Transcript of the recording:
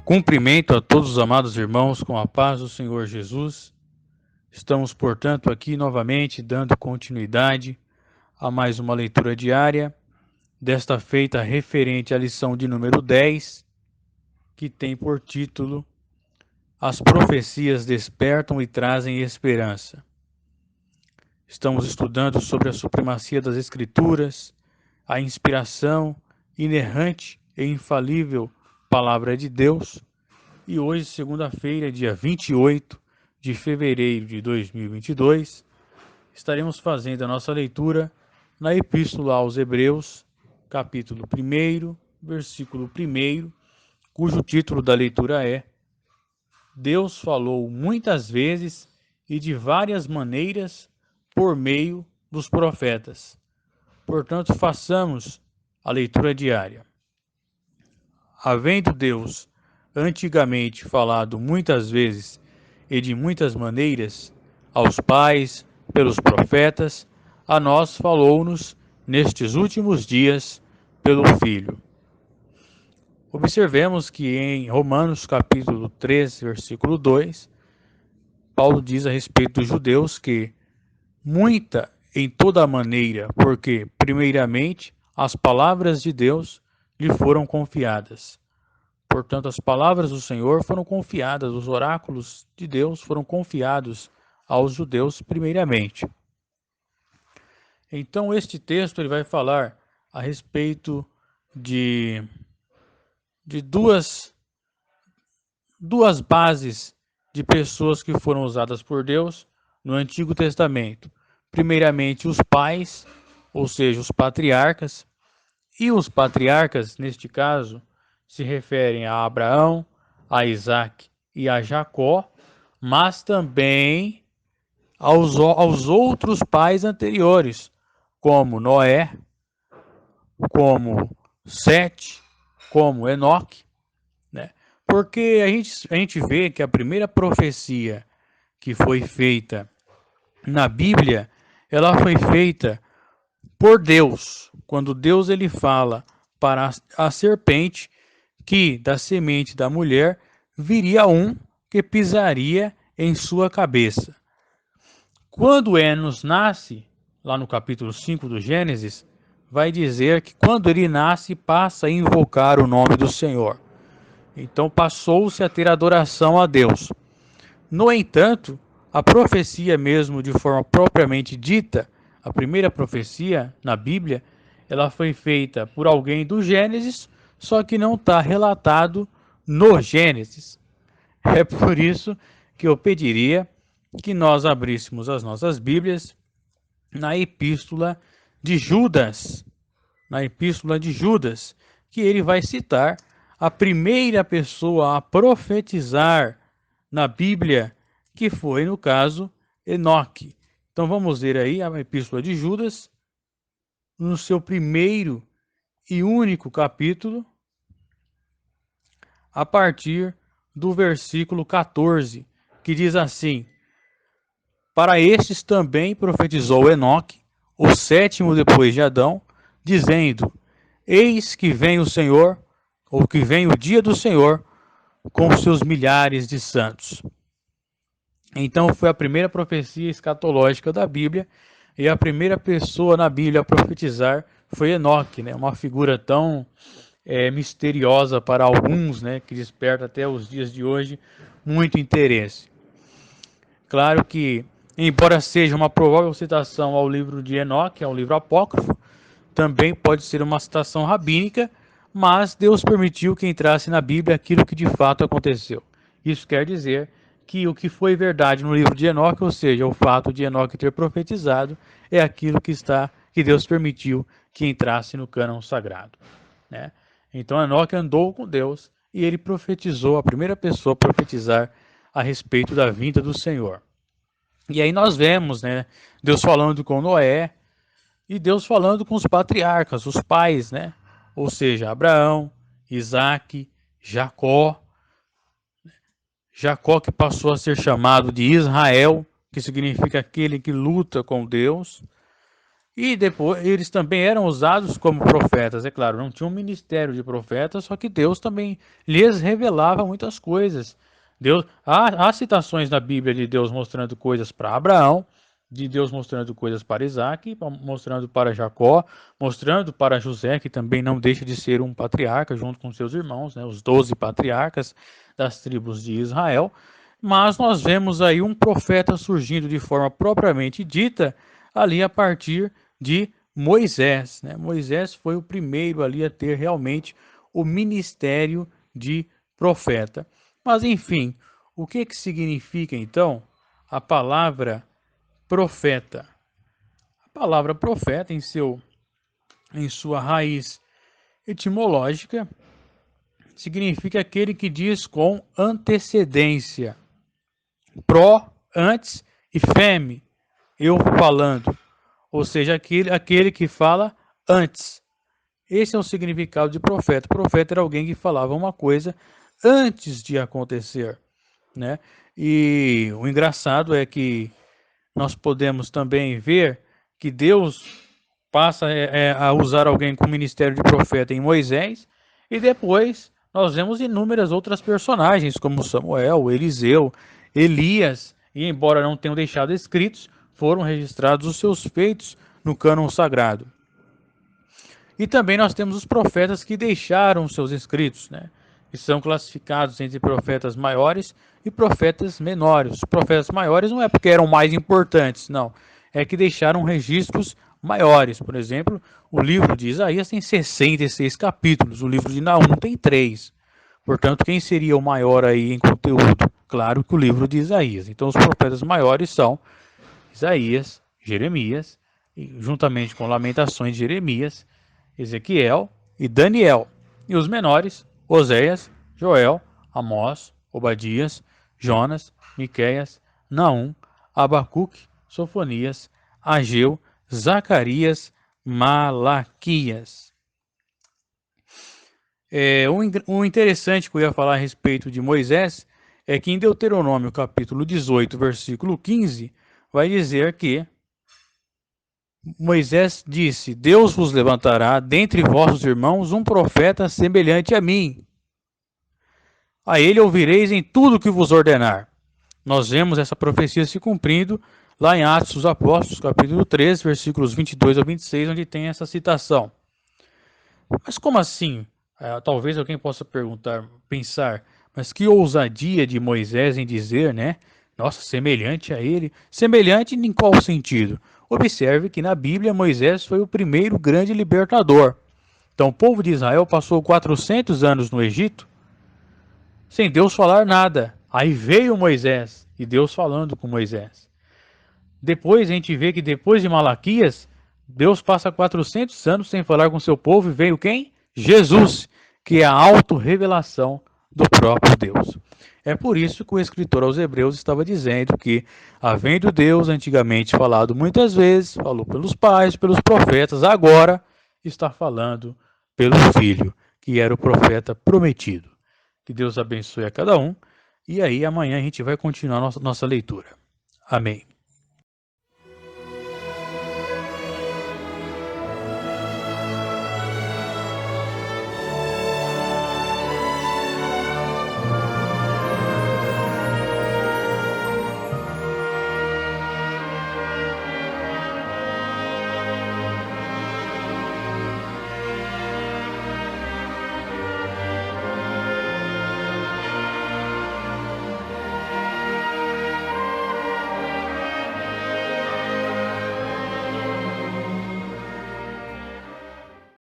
Cumprimento a todos os amados irmãos com a paz do Senhor Jesus. Estamos, portanto, aqui novamente dando continuidade a mais uma leitura diária, desta feita referente à lição de número 10, que tem por título As profecias despertam e trazem esperança. Estamos estudando sobre a supremacia das Escrituras, a inspiração inerrante e infalível Palavra de Deus. E hoje, segunda-feira, dia 28 de fevereiro de 2022, estaremos fazendo a nossa leitura na Epístola aos Hebreus, capítulo 1, versículo 1, cujo título da leitura é Deus falou muitas vezes e de várias maneiras por meio dos profetas. Portanto, façamos a leitura diária. Havendo Deus antigamente falado muitas vezes e de muitas maneiras aos pais pelos profetas, a nós falou-nos nestes últimos dias pelo Filho. Observemos que em Romanos capítulo 3, versículo 2, Paulo diz a respeito dos judeus que muita em toda maneira, porque primeiramente as palavras de Deus lhe foram confiadas. Portanto, as palavras do Senhor foram confiadas, os oráculos de Deus foram confiados aos judeus primeiramente. Então, este texto ele vai falar a respeito de duas bases de pessoas que foram usadas por Deus no Antigo Testamento. Primeiramente, os pais, ou seja, os patriarcas, e os patriarcas, neste caso, se referem a Abraão, a Isaac e a Jacó, mas também aos outros pais anteriores, como Noé, como Sete, como Enoque, né? Porque a gente vê que a primeira profecia que foi feita na Bíblia, ela foi feita por Deus, quando Deus ele fala para a serpente que da semente da mulher viria um que pisaria em sua cabeça. Quando Enos nasce, lá no capítulo 5 do Gênesis, vai dizer que quando ele nasce, passa a invocar o nome do Senhor. Então passou-se a ter adoração a Deus. No entanto, a profecia mesmo de forma propriamente dita, a primeira profecia na Bíblia, ela foi feita por alguém do Gênesis, só que não está relatado no Gênesis. É por isso que eu pediria que nós abríssemos as nossas Bíblias na Epístola de Judas. Na Epístola de Judas, que ele vai citar a primeira pessoa a profetizar na Bíblia, que foi, no caso, Enoque. Então vamos ver aí a Epístola de Judas, no seu primeiro e único capítulo, a partir do versículo 14, que diz assim: Para estes também profetizou Enoque, o sétimo depois de Adão, dizendo: Eis que vem o Senhor, ou que vem o dia do Senhor, com seus milhares de santos. Então foi a primeira profecia escatológica da Bíblia, e a primeira pessoa na Bíblia a profetizar foi Enoque, né? Uma figura tão misteriosa para alguns, né? Que desperta até os dias de hoje muito interesse. Claro que, embora seja uma provável citação ao livro de Enoque, ao livro apócrifo, também pode ser uma citação rabínica, mas Deus permitiu que entrasse na Bíblia aquilo que de fato aconteceu. Isso quer dizer que o que foi verdade no livro de Enoque, ou seja, o fato de Enoque ter profetizado, é aquilo que Deus permitiu que entrasse no cânon sagrado, né? Então Enoque andou com Deus e ele profetizou, a primeira pessoa a profetizar a respeito da vinda do Senhor. E aí nós vemos, né, Deus falando com Noé e Deus falando com os patriarcas, os pais, né? Ou seja, Abraão, Isaac, Jacó. Jacó que passou a ser chamado de Israel, que significa aquele que luta com Deus. E depois eles também eram usados como profetas, é claro, não tinham um ministério de profetas, só que Deus também lhes revelava muitas coisas. Há citações na Bíblia de Deus mostrando coisas para Abraão, de Deus mostrando coisas para Isaac, mostrando para Jacó, mostrando para José, que também não deixa de ser um patriarca junto com seus irmãos, né, os 12 patriarcas das tribos de Israel. Mas nós vemos aí um profeta surgindo de forma propriamente dita ali a partir de Moisés, né? Moisés foi o primeiro ali a ter realmente o ministério de profeta. Mas enfim, o que significa então a palavra profeta? A palavra profeta em sua raiz etimológica significa aquele que diz com antecedência. Pró, antes, e feme, eu falando. Ou seja, aquele que fala antes. Esse é o significado de profeta. Profeta era alguém que falava uma coisa antes de acontecer, né? E o engraçado é que nós podemos também ver que Deus passa a usar alguém com o ministério de profeta em Moisés, e depois nós vemos inúmeras outras personagens, como Samuel, Eliseu, Elias, e embora não tenham deixado escritos, foram registrados os seus feitos no cânon sagrado. E também nós temos os profetas que deixaram seus escritos, né? Que são classificados entre profetas maiores e profetas menores. Os profetas maiores não é porque eram mais importantes, não. É que deixaram registros maiores. Por exemplo, o livro de Isaías tem 66 capítulos, o livro de Naum tem 3. Portanto, quem seria o maior aí em conteúdo? Claro que o livro de Isaías. Então, os profetas maiores são Isaías, Jeremias, juntamente com Lamentações de Jeremias, Ezequiel e Daniel. E os menores, Oséias, Joel, Amós, Obadias, Jonas, Miqueias, Naum, Abacuque, Sofonias, Ageu, Zacarias, Malaquias. O interessante que eu ia falar a respeito de Moisés é que em Deuteronômio capítulo 18, versículo 15, vai dizer que Moisés disse: Deus vos levantará dentre vossos irmãos um profeta semelhante a mim. A ele ouvireis em tudo que vos ordenar. Nós vemos essa profecia se cumprindo lá em Atos dos Apóstolos, capítulo 3, versículos 22 a 26, onde tem essa citação. Mas como assim? Talvez alguém possa pensar, mas que ousadia de Moisés em dizer, né? Nossa, semelhante a ele. Semelhante em qual sentido? Observe que na Bíblia Moisés foi o primeiro grande libertador. Então o povo de Israel passou 400 anos no Egito sem Deus falar nada. Aí veio Moisés e Deus falando com Moisés. Depois a gente vê que depois de Malaquias, Deus passa 400 anos sem falar com seu povo e veio quem? Jesus, que é a autorrevelação do próprio Deus. É por isso que o escritor aos Hebreus estava dizendo que, havendo Deus antigamente falado muitas vezes, falou pelos pais, pelos profetas, agora está falando pelo Filho, que era o profeta prometido. Que Deus abençoe a cada um. E aí amanhã a gente vai continuar nossa leitura. Amém.